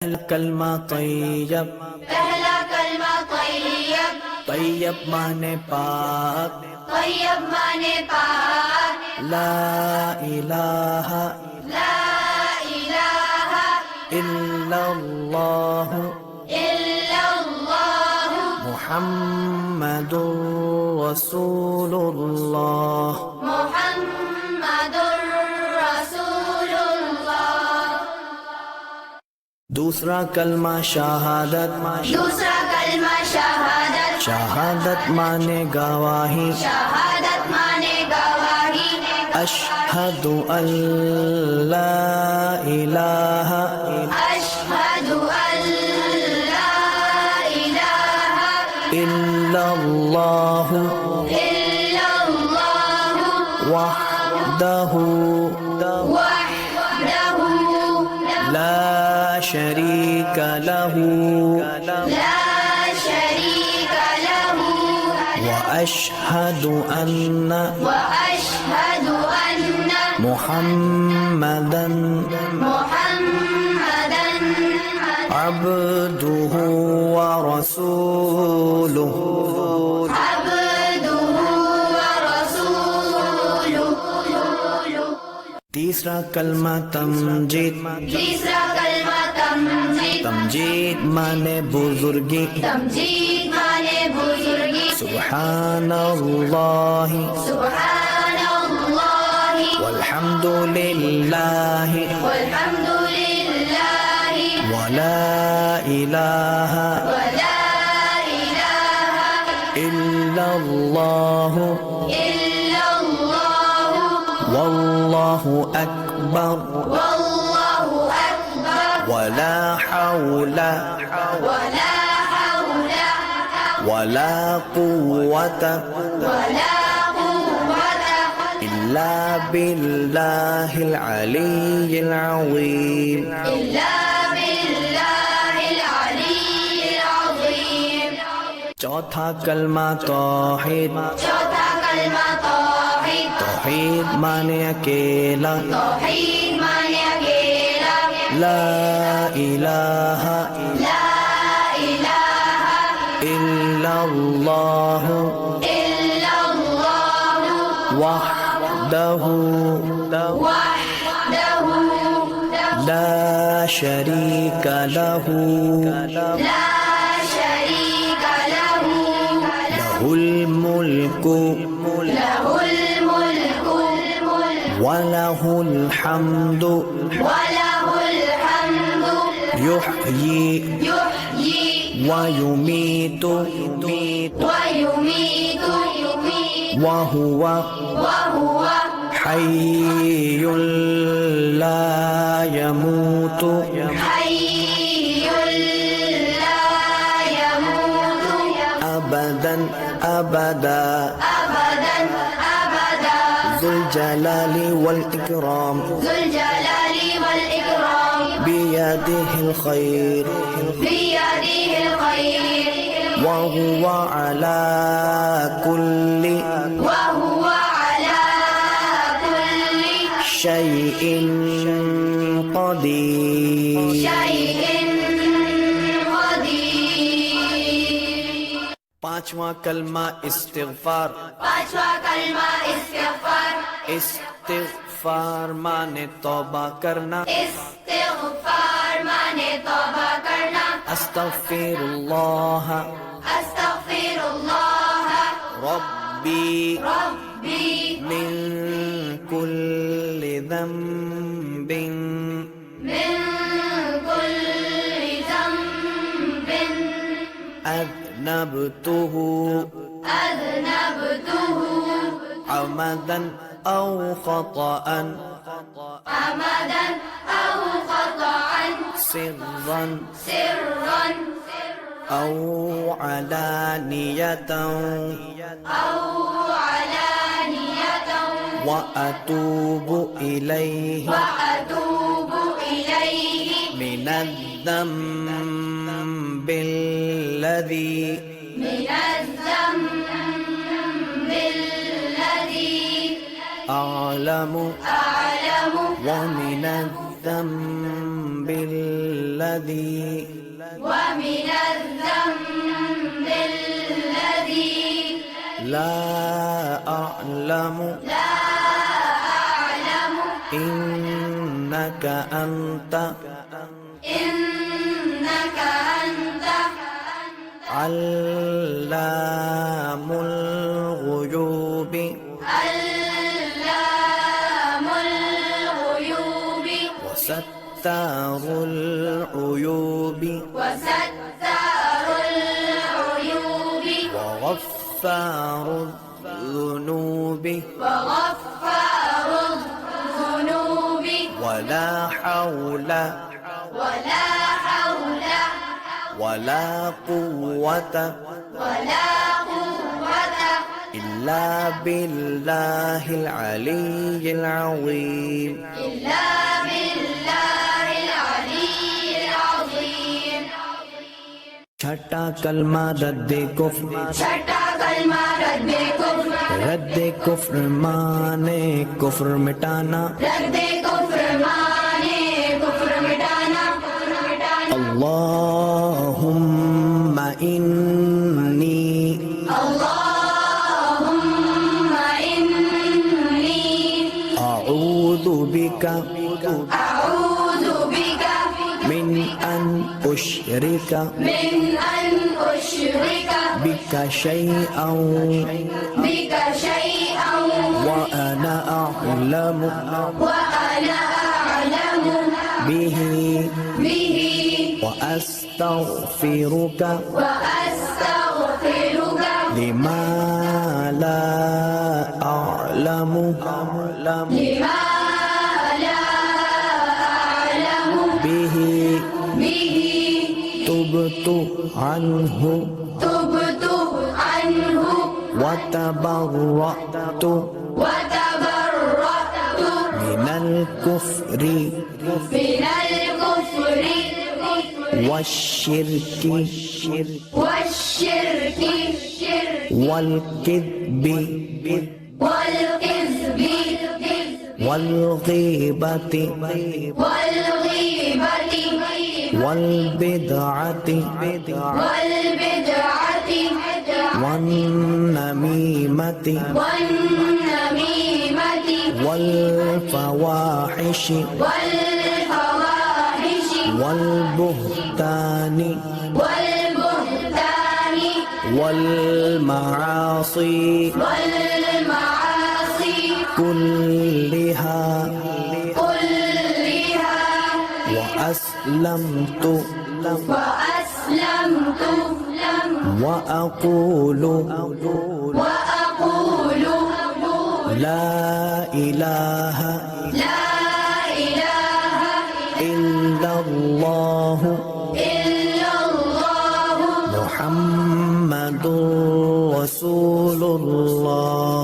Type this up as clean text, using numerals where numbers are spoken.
पहला कलमा तैयब, पहला कलमा तैयब, तैयब माने पाक, तैयब माने पाक, ला इलाहा ला इलाहा इल्लल्लाह इल्लल्लाह मुहम्मदुर रसूलुल्लाह। मुहम्मदुर रसूलुल्लाह। दूसरा कलमा शहादत, दूसरा कलमा शहादत, शहादत माने गवाही, शहादत माने गवाही, अशहदु अल्ला इलाहा अशहदु अल्ला इलाहा इल्लल्लाह इल्लल्लाह वहदहु वहदहु ला शरीक लहू ला शरीक लहु व अशहदु अन्ना वअशहदु अन्न मुहम्मदन मुहम्मदन अब्दुहु व रसूलुहु। अब्दुहु व रसूलुहु। तीसरा कलमा तमजीद, तीसरा कलमा तमजीद, तमजीद माने बुजुर्गी, तमजीद माने बुजुर्गी, सुब्हानल्लाहि सुब्हानल्लाहि वल्हम्दुलिल्लाहि वल्हम्दुलिल्लाहि वला इलाहा वला इलाहा इल्लल्लाहु इल्लल्लाह वल्लाहु अकबर वल्लाहु अकबर वला हौला वला हौला वला कुव्वता वला कुव्वता इल्ला बिल्लाहिल अलिय्यिल अज़ीम। इल्ला बिल्लाहिल अलिय्यिल अज़ीम। चौथा कलमा तौहीद, चौथा कलमा तौहीद, तौहीद माने अकेला, तौहीद माने अकेला, ला इलाहा ला इलाहा इल्लल्लाह इल्लल्लाह वहदहु वहदहु ला शरीक लहू ला शरीक लहु लहुल मुल्कु लहुल मुल्कु वलहुल हम्दु वलहुल हम्दु युहयी युहयी वयुमीतु वयुमीतु वहुवा वहुव हय्युल ला यमूतु हय्युल ला यमूतु अबदन अबदा अबदन अबदा ज़ुल जलाली वल इकराम ज़ुल जलाली वल इकराम बियदिहिल खैर बियदिहिल खैर वहुव अला कुल्लि वहुव अला कुल्लि शैइन क़दीर। शैइन क़दीर। पांचवा कलमा इस्तिग़फ़ार, पांचवा कलमा इस्तिग़फ़ार, इस्तिग़फ़ार माने तौबा करना, इस्तिग़फ़ार माने तौबा करना, अस्तग़फ़िरुल्लाह अस्तग़फ़िरुल्लाह रब्बी रब्बी मिन कुल्लि ज़ंबिन मिन कुल्लि ज़ंबिन अज़नबतुहु अज़नबतुहु अमदन औ ख़तअन अमदन औ ख़तअन सिर्रन सिर्रन औ अलानियतन औ अलानियतन व अतूबु इलैहि वअतूबु इलैहि मिनज़्ज़म्बिल्लज़ी मिनज़्ज़म्बिल्लज़ी अअलमु अअलमु व मिनज़्ज़म्बिल्लज़ी الذنب الذي ومن الذنب الذي لا أعلم إنك أنت إنك أنت علام الغيوب علام الغيوب وستار العيوب وستار العيوب وغفار الذنوب وغفار الذنوب ولا حول ولا حول ولا قوة ولا قوة إلا بالله العلي العظيم إلا بالله العلي العظيم छठा कलमा रद्दे कुफ्र छठा कलमा रद्दे कुफ्र रद्दे कुफ्र माने कुफ्र मिटाना रद्दे कुफ्र माने कुफ्र मिटाना अल्लाहुम्मा इन्नी अल्लाहुम्मा इन्नी अऊज़ु बिका अऊज़ु बिका मिन अन उश्रिका من أن أشرك बिका शैअन بك شيئا وأنا أعلم وأنا أعلم به به وأستغفرك وأستغفرك لما لا أعلم لما لا أعلم به به تبت عنه تبت عنه وتبرأت وتبرأت من الكفر من الكفر والشرك والشرك والكذب والكذب والغيبة والغيبة والبدعة والبدعة والنميمة والنميمة والفواحش والفواحش والبهتان والبهتان والمعاصي والمعاصي كلها كلها وأسلمت وأسلمت وأقول وأقول لا إله لا إله إلا الله إلا الله محمد رسول الله